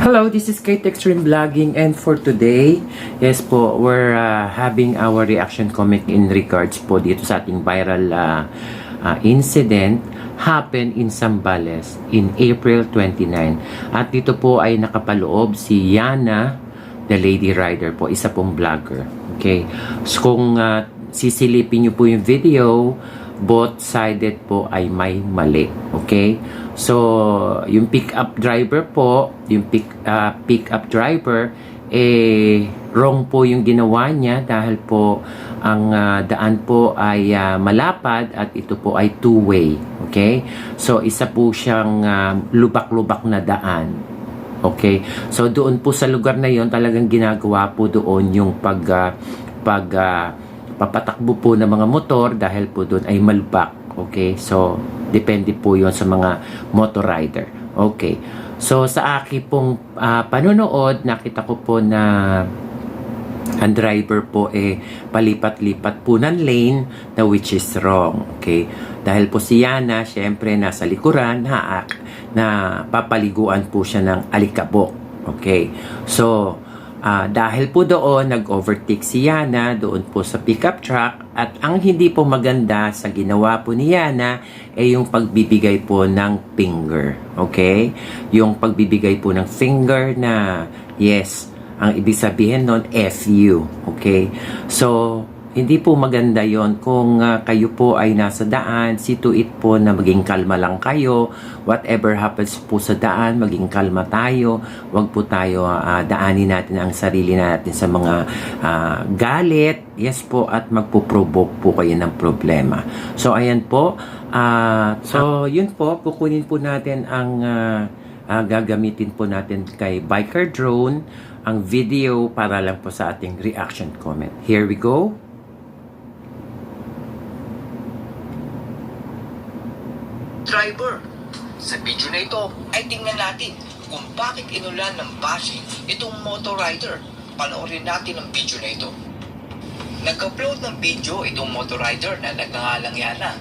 Hello, this is Kate Extreme Vlogging, and for today, yes po, we're having our reaction comic in regards po dito sa ating viral incident happened in Zambales in April 29. At dito po ay nakapaloob si Yana, the lady rider po, isa pong vlogger. Okay, so kung sisilipin nyo po yung video, both sided po ay may mali. Okay? So, yung pick-up driver po, yung pick-up driver, wrong po yung ginawa niya dahil po ang daan po ay malapad at ito po ay two-way. Okay? So, isa po siyang lubak-lubak na daan. Okay? So, doon po sa lugar na yon talagang ginagawa po doon yung papatakbo po ng mga motor dahil po doon ay malubak. Okay? So, depende po yon sa mga motor rider. Okay. So, sa aking pong panonood, nakita ko po na ang driver po palipat-lipat po ng lane na which is wrong. Okay? Dahil po si Yana, syempre, nasa likuran, na papaliguan po siya ng alikabok. Okay? So, dahil po doon, nag-overtake si Yana doon po sa pickup truck at ang hindi po maganda sa ginawa po ni Yana ay yung pagbibigay po ng finger. Okay? Yung pagbibigay po ng finger na yes, ang ibig sabihin nun, FU. Okay? So, hindi po maganda yon kung kayo po ay nasa daan, see to it po na maging kalma lang kayo. Whatever happens po sa daan, maging kalma tayo. Huwag po tayo daanin natin ang sarili natin sa mga galit. Yes po, at magpo-provoke po kayo ng problema. So, ayan po. So, yun po, kukunin po natin ang gagamitin po natin kay Biker Drone ang video para lang po sa ating reaction comment. Here we go. Driver. Sa video na ito ay tingnan natin kung bakit inulan ng bashing itong motor rider. Panoorin natin ang video na ito. Nag-upload ng video itong motor rider na nagngangalang Yana.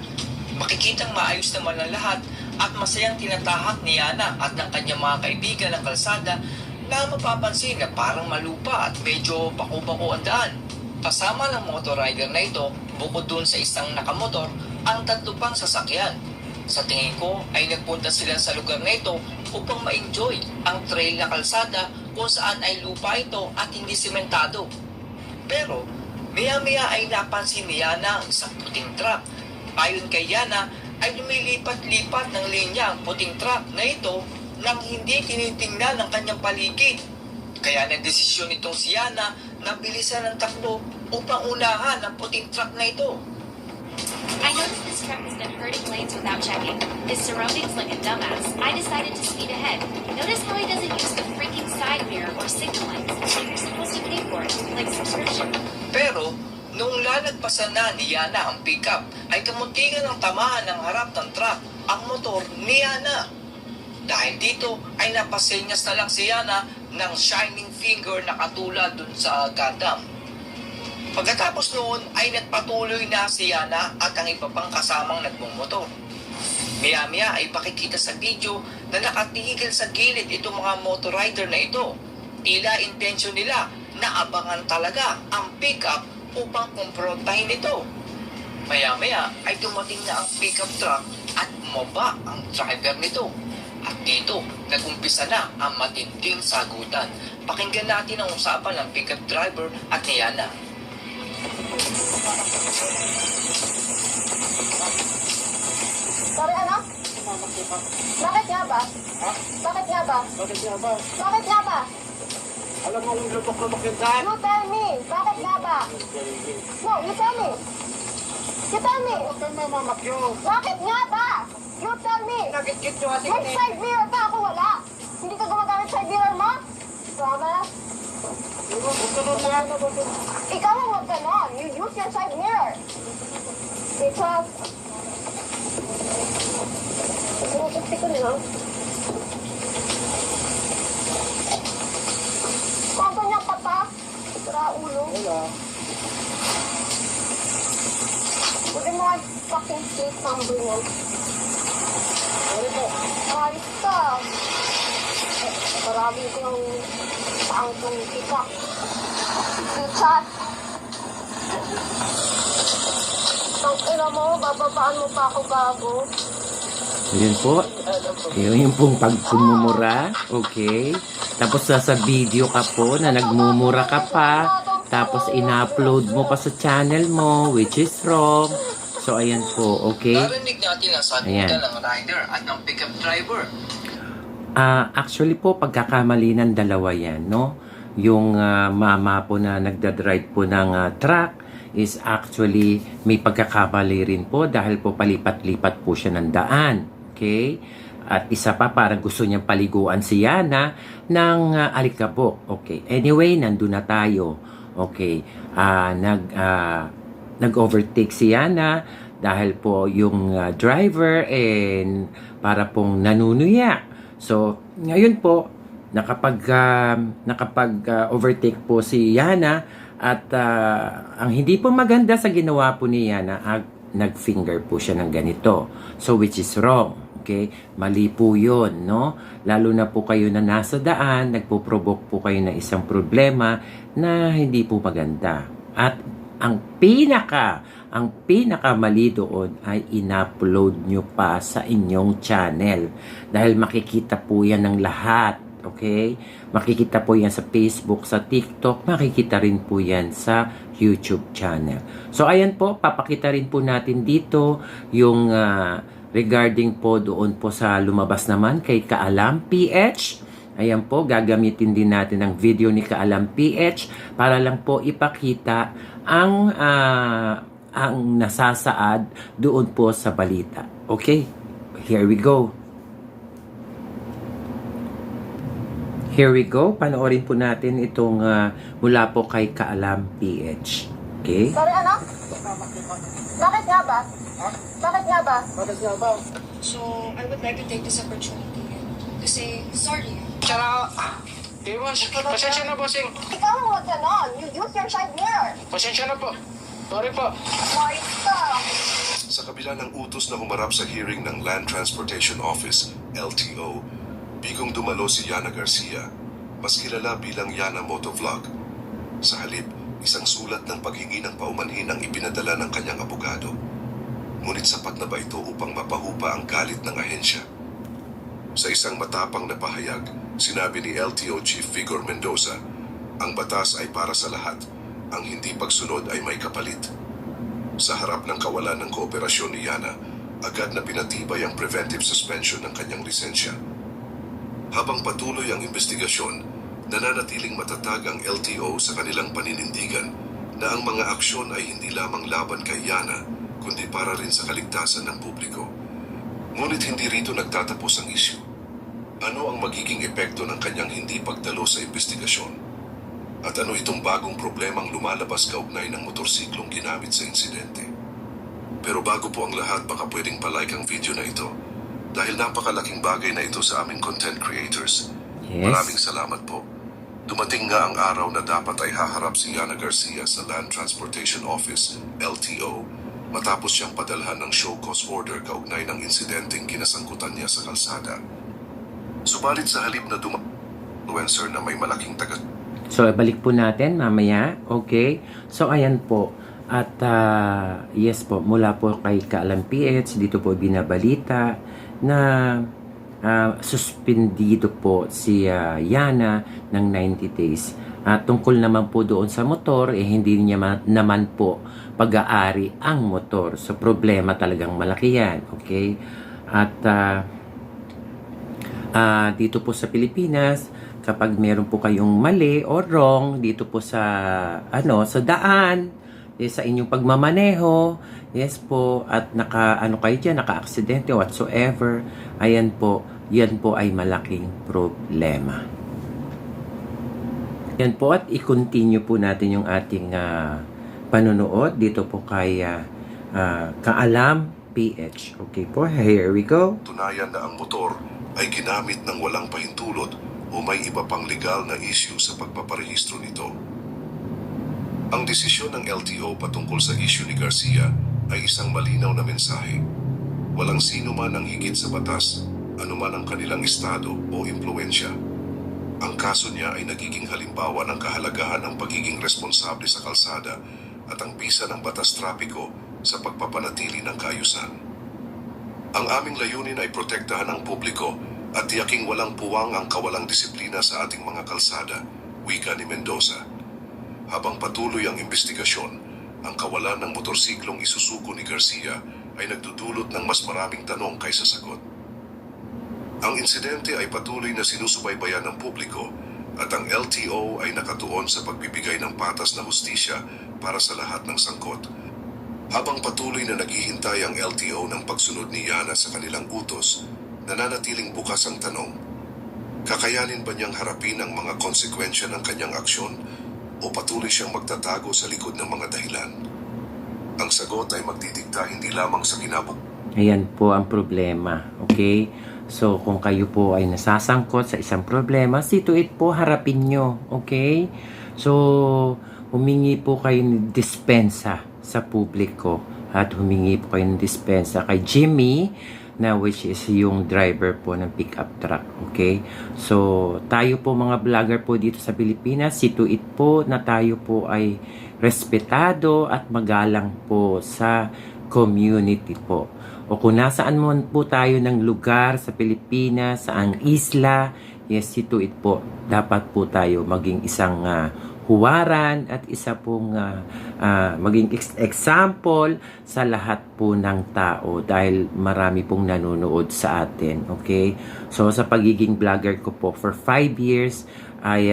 Makikitang maayos naman ang lahat at masayang tinatahak ni Yana at ng kanyang mga kaibigan ng kalsada na mapapansin na parang malupa at medyo bako-bako ang daan. Kasama ng motor rider na ito, bukod dun sa isang nakamotor, ang tatlo pang sasakyan. Sa tingin ko ay nagpunta sila sa lugar na ito upang ma-enjoy ang trail na kalsada kung saan ay lupa ito at hindi sementado. Pero maya-maya ay napansin ni Yana ang isang puting truck. Ayon kay Yana ay lumilipat-lipat ng linya ang puting truck na ito nang hindi tinitingnan ng kanyang paligid. Kaya nagdesisyon itong si Yana na bilisan ng takbo upang unahan ang puting truck na ito. I noticed this truck has been hurting lanes without checking. His surroundings like a dumbass. I decided to speed ahead. Notice how he doesn't use the freaking side mirror or signal lights like you're supposed to pay for it, like subscription. Pero, nung lalagpasan na ni Yana ang pickup, ay kamuntigan ng tamaan ng harap ng truck ang motor ni Yana. Dahil dito, ay napasenyas na lang si Yana ng shining finger na katulad dun sa Gundam. Pagkatapos noon ay nagpatuloy na si Yana at ang iba pang kasamang nagmumotor. Maya-maya ay pakikita sa video na nakatigil sa gilid itong mga motor rider na ito. Tila intensyon nila na abangan talaga ang pickup upang kumprontahin ito. Maya-maya ay dumating na ang pickup truck at bumaba ang driver nito. At dito, nagumpisa na ang matinding sagutan. Pakinggan natin ang usapan ng pickup driver at ni Yana. Sorry, ano? Bakit nga ba? Ha? Bakit nga ba? Bakit nga ba? Bakit nga ba? Alam mo kung lubok-lubok yung daan? You tell me. Bakit nga ba? No, you tell me. You tell me. Huwag kang mamamakyo. Bakit nga ba? You tell me. Nagkikit nyo kasi May side mirror pa ako wala. Hindi ka gumagamit side mirror mo? Tama. Huwag ka naman. Ikaw ang huwag ganon. You use your side mirror. Because... Sinususti ko nila. Kung ganyan ka pa, sira ulo. Wala. Pwede mo ang fucking plate number mo. Sorry po. Ayos ka. Maraming ko yung saang kong kita. Richard! Ang ina mo, bababaan mo pa ako bago. Yun po. Yun yung pong pagmumura. Okay. Tapos sa video ka po na nagmumura ka pa. Tapos ina-upload mo pa sa channel mo, which is wrong. So, ayan po. Okay. Narinig natin ang Ayan. sagutan ng rider at ng pickup driver. Actually po, pagkakamali ng dalawa yan, no? Yung mama po na nagdadrive po ng truck is actually may pagkakamali rin po dahil po palipat-lipat po siya ng daan. Okay? At isa pa, parang gusto niyang paliguan si Yana ng alikabok. Okay. Anyway, nandun na tayo. Okay. Nag-overtake si Yana dahil po yung driver para pong nanunuya. So, ngayon po, nakapag-overtake po si Yana at ang hindi po maganda sa ginawa po ni Yana, nag-finger po siya ng ganito. So, which is wrong. Okay? Mali po yun, no? Lalo na po kayo na nasa daan, nagpo-provoke po kayo ng isang problema na hindi po maganda. At ang pinakamali doon ay in-upload nyo pa sa inyong channel. Dahil makikita po yan ng lahat. Okay? Makikita po yan sa Facebook, sa TikTok, makikita rin po yan sa YouTube channel. So, ayan po, papakita rin po natin dito yung regarding po doon po sa lumabas naman kay Kaalam PH. Ayan po, gagamitin din natin ang video ni Kaalam PH para lang po ipakita ang nasasaad doon po sa balita. Okay? Here we go. Here we go. Panoorin po natin itong mula po kay Kaalam PH. Okay? Sorry, anak. Bakit nga ba? Bakit nga ba? Bakit nga ba? So, I would like to take this opportunity to say sorry. Tsaka, pasensya na, bossing. Ikaw ang huwag ganon. You use your side mirror. Pasensya na po. Sorry po. Marita. Sa kabila ng utos na humarap sa hearing ng Land Transportation Office, LTO, bigong dumalo si Yana Garcia, mas kilala bilang Yana Motovlog. Sa halip, isang sulat ng paghingi ng paumanhin ang ipinadala ng kanyang abogado. Ngunit sapat na ba ito upang mapahupa ang galit ng ahensya? Sa isang matapang na pahayag, sinabi ni LTO Chief Vigor Mendoza, ang batas ay para sa lahat, ang hindi pagsunod ay may kapalit. Sa harap ng kawalan ng kooperasyon ni Yana, agad na pinatibay ang preventive suspension ng kanyang lisensya. Habang patuloy ang investigasyon, nananatiling matatag ang LTO sa kanilang paninindigan na ang mga aksyon ay hindi lamang laban kay Yana, kundi para rin sa kaligtasan ng publiko. Ngunit hindi rito nagtatapos ang isyu. Ano ang magiging epekto ng kanyang hindi pagdalo sa investigasyon? At ano itong bagong problemang lumalabas kaugnay ng motorsiklong ginamit sa insidente? Pero bago po ang lahat, baka pwedeng palike ang video na ito dahil napakalaking bagay na ito sa aming content creators. Yes. Maraming salamat po. Dumating nga ang araw na dapat ay haharap si Yana Garcia sa Land Transportation Office, LTO, matapos siyang padalhan ng show cause order kaugnay ng insidenteng kinasangkutan niya sa kalsada. Subalit sa halip na influencer na may malaking So, balik po natin mamaya. Okay? So, ayan po. At yes po, mula po kay Kaalam PH, dito po binabalita na suspendido po si Yana ng 90 days. Tungkol naman po doon sa motor, hindi niya naman po pag-aari ang motor. So, problema talagang malaki yan. Okay? At dito po sa Pilipinas, kapag meron po kayong mali or wrong dito po sa sa daan, sa inyong pagmamaneho, yes po, at kayo dyan, naka-aksidente whatsoever, ayan po, yan po ay malaking problema. Yan po, at i-continue po natin yung ating panonood dito po kay Kaalam PH. Okay po, here we go. tunayan na ang motor ay ginamit ng walang pahintulot o may iba pang legal na issue sa pagpaparehistro nito. Ang desisyon ng LTO patungkol sa issue ni Garcia ay isang malinaw na mensahe. Walang sino man ang higit sa batas, anuman ang kanilang estado o impluensya. Ang kaso niya ay nagiging halimbawa ng kahalagahan ng pagiging responsable sa kalsada at ang bisa ng batas trapiko sa pagpapanatili ng kaayusan. Ang aming layunin ay protektahan ang publiko at tiyaking walang puwang ang kawalang disiplina sa ating mga kalsada, wika ni Mendoza. Habang patuloy ang investigasyon, ang kawalan ng motorsiklong isusuko ni Garcia ay nagdudulot ng mas maraming tanong kaysa sagot. Ang insidente ay patuloy na sinusubaybayan ng publiko at ang LTO ay nakatuon sa pagbibigay ng patas na hustisya para sa lahat ng sangkot. Habang patuloy na naghihintay ang LTO ng pagsunod ni Yana sa kanilang utos, nananatiling bukas ang tanong, kakayanin ba niyang harapin ang mga konsekwensya ng kanyang aksyon o patuloy siyang magtatago sa likod ng mga dahilan? Ang sagot ay magdidikta hindi lamang sa Ayan po ang problema, okay? So, kung kayo po ay nasasangkot sa isang problema, see to it po, harapin nyo, okay? So, humingi po kayo ng dispensa sa publiko at humingi po kayo ng dispensa kay Jimmy, na which is yung driver po ng pickup truck, okay? So, tayo po mga vlogger po dito sa Pilipinas, see to it po na tayo po ay respetado at magalang po sa community po. O kung nasaan man po tayo ng lugar sa Pilipinas, sa ang isla, yes, see to it po, dapat po tayo maging isang huwaran at isa pong maging example sa lahat po ng tao dahil marami pong nanonood sa atin, okay? So, sa pagiging vlogger ko po for 5 years ay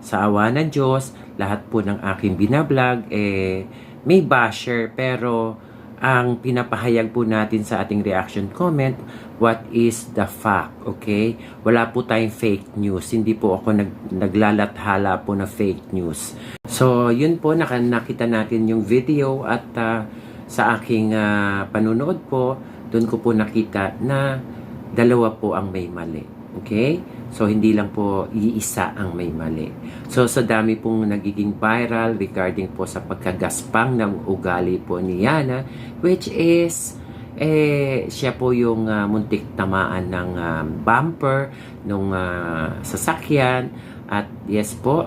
sa awa ng Diyos, lahat po ng aking binablog may basher, pero ang pinapahayag po natin sa ating reaction comment, what is the fact, okay? Wala po tayong fake news. Hindi po ako naglalathala po na fake news. So, yun po, nakita natin yung video at sa aking panunood po, doon ko po nakita na dalawa po ang may mali. Okay? So, hindi lang po iisa ang may mali. So, sa dami pong nagiging viral regarding po sa pagkagaspang ng ugali po ni Yana, which is, siya po yung muntik tamaan ng bumper nung sasakyan. At yes po,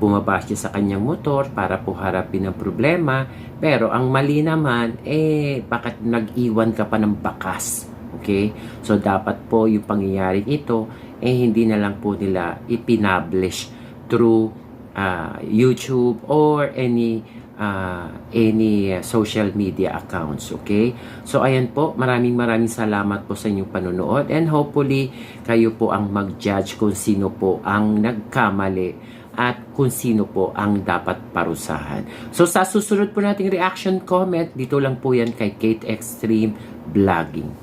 bumaba siya sa kanyang motor para po harapin ang problema. Pero ang mali naman, bakit nag-iwan ka pa ng bakas? Okay? So, dapat po yung pangyayaring ito, hindi na lang po nila ipinablish through YouTube or any social media accounts. Okay? So, ayan po. Maraming salamat po sa inyong panonood and hopefully, kayo po ang mag-judge kung sino po ang nagkamali at kung sino po ang dapat parusahan. So, sa susunod po nating reaction comment, dito lang po yan kay Kate Extreme Vlogging.